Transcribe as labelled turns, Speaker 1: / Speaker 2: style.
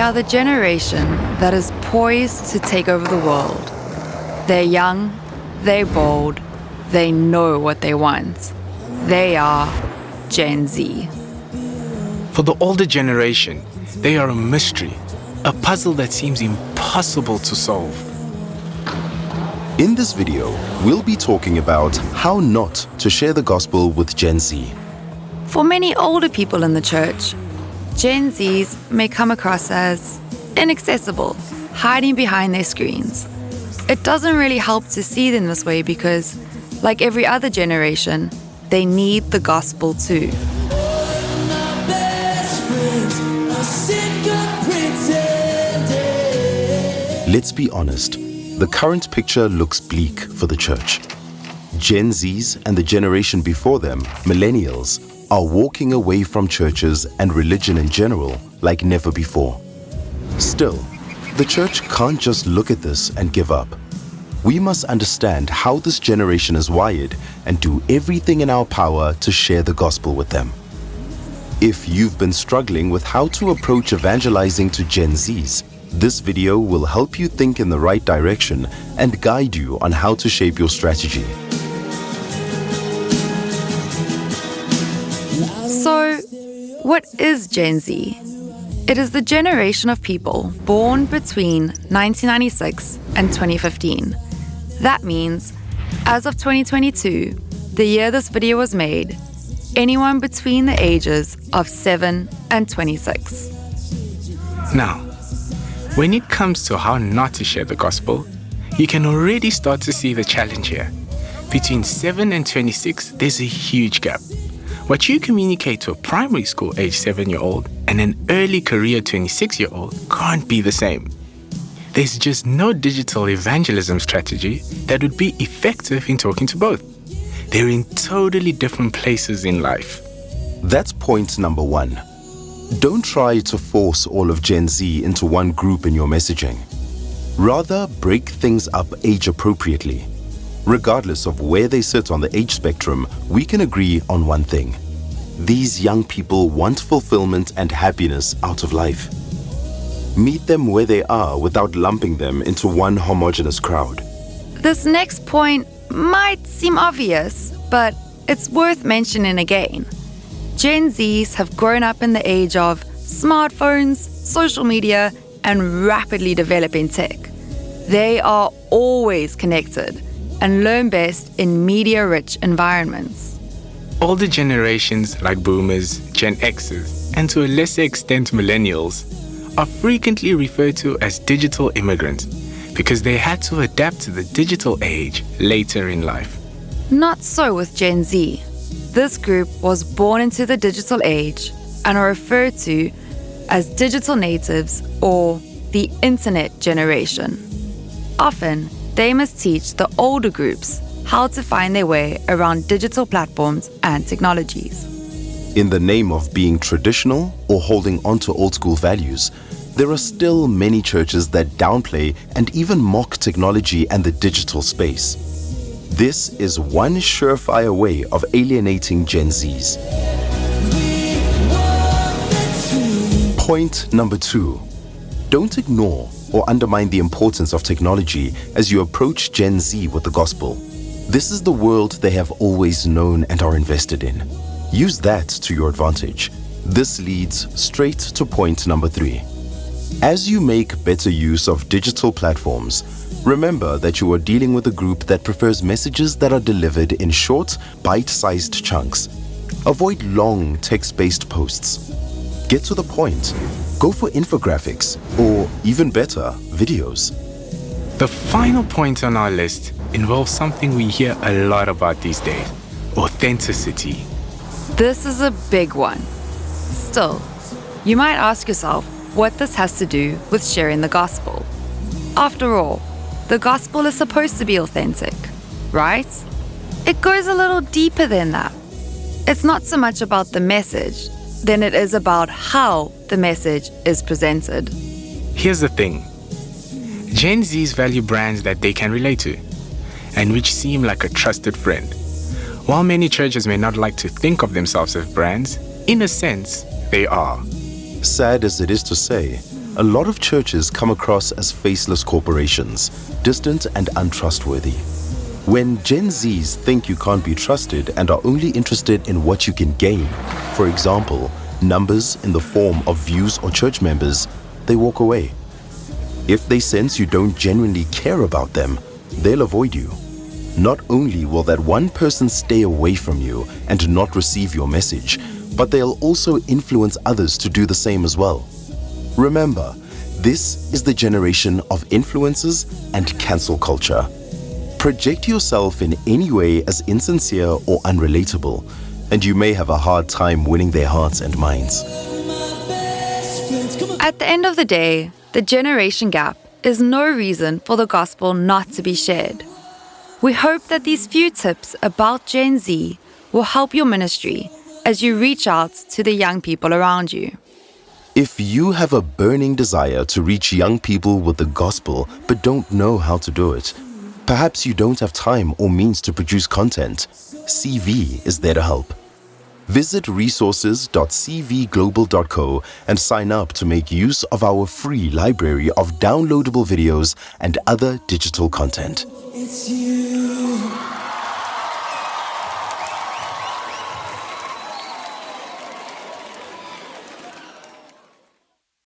Speaker 1: are the generation that is poised to take over the world. They're young, they're bold, they know what they want. They are Gen Z.
Speaker 2: For the older generation, they are a mystery, a puzzle that seems impossible to solve.
Speaker 3: In this video, we'll be talking about how not to share the gospel with Gen Z.
Speaker 1: For many older people in the church, Gen Zs may come across as inaccessible, hiding behind their screens. It doesn't really help to see them this way because, like every other generation, they need the gospel too.
Speaker 3: Let's be honest, the current picture looks bleak for the church. Gen Zs and the generation before them, millennials, are walking away from churches and religion in general like never before. Still, the church can't just look at this and give up. We must understand how this generation is wired and do everything in our power to share the gospel with them. If you've been struggling with how to approach evangelizing to Gen Zs, this video will help you think in the right direction and guide you on how to shape your strategy.
Speaker 1: So, what is Gen Z? It is the generation of people born between 1996 and 2015. That means, as of 2022, the year this video was made, anyone between the ages of 7 and 26.
Speaker 2: Now, when it comes to how not to share the gospel, you can already start to see the challenge here. Between 7 and 26, there's a huge gap. What you communicate to a primary school age 7-year-old and an early career 26-year-old can't be the same. There's just no digital evangelism strategy that would be effective in talking to both. They're in totally different places in life.
Speaker 3: That's point number one. Don't try to force all of Gen Z into one group in your messaging. Rather, break things up age appropriately. Regardless of where they sit on the age spectrum, we can agree on one thing. These young people want fulfillment and happiness out of life. Meet them where they are without lumping them into one homogeneous crowd.
Speaker 1: This next point might seem obvious, but it's worth mentioning again. Gen Zs have grown up in the age of smartphones, social media, and rapidly developing tech. They are always connected and learn best in media-rich environments.
Speaker 2: Older generations like boomers, Gen Xers, and to a lesser extent millennials, are frequently referred to as digital immigrants because they had to adapt to the digital age later in life.
Speaker 1: Not so with Gen Z. This group was born into the digital age and are referred to as digital natives or the internet generation. Often, they must teach the older groups how to find their way around digital platforms and technologies.
Speaker 3: In the name of being traditional or holding on to old school values, there are still many churches that downplay and even mock technology and the digital space. This is one surefire way of alienating Gen Zs. Point number 2. Don't ignore or undermine the importance of technology as you approach Gen Z with the gospel. This is the world they have always known and are invested in. Use that to your advantage. This leads straight to point number 3. As you make better use of digital platforms, remember that you are dealing with a group that prefers messages that are delivered in short, bite-sized chunks. Avoid long text-based posts. Get to the point. Go for infographics, or even better, videos.
Speaker 2: The final point on our list involves something we hear a lot about these days: authenticity.
Speaker 1: This is a big one. Still, you might ask yourself what this has to do with sharing the gospel. After all, the gospel is supposed to be authentic, right? It goes a little deeper than that. It's not so much about the message than it is about how the message is presented.
Speaker 2: Here's the thing. Gen Zs value brands that they can relate to, and which seem like a trusted friend. While many churches may not like to think of themselves as brands, in a sense, they are.
Speaker 3: Sad as it is to say, a lot of churches come across as faceless corporations, distant and untrustworthy. When Gen Zs think you can't be trusted and are only interested in what you can gain, for example, numbers in the form of views or church members, they walk away. If they sense you don't genuinely care about them, they'll avoid you. Not only will that one person stay away from you and not receive your message, but they'll also influence others to do the same as well. Remember, this is the generation of influencers and cancel culture. Project yourself in any way as insincere or unrelatable, and you may have a hard time winning their hearts and minds.
Speaker 1: At the end of the day, the generation gap is no reason for the gospel not to be shared. We hope that these few tips about Gen Z will help your ministry as you reach out to the young people around you.
Speaker 3: If you have a burning desire to reach young people with the gospel but don't know how to do it, perhaps you don't have time or means to produce content, CV is there to help. Visit resources.cvglobal.co and sign up to make use of our free library of downloadable videos and other digital content.
Speaker 4: It's you.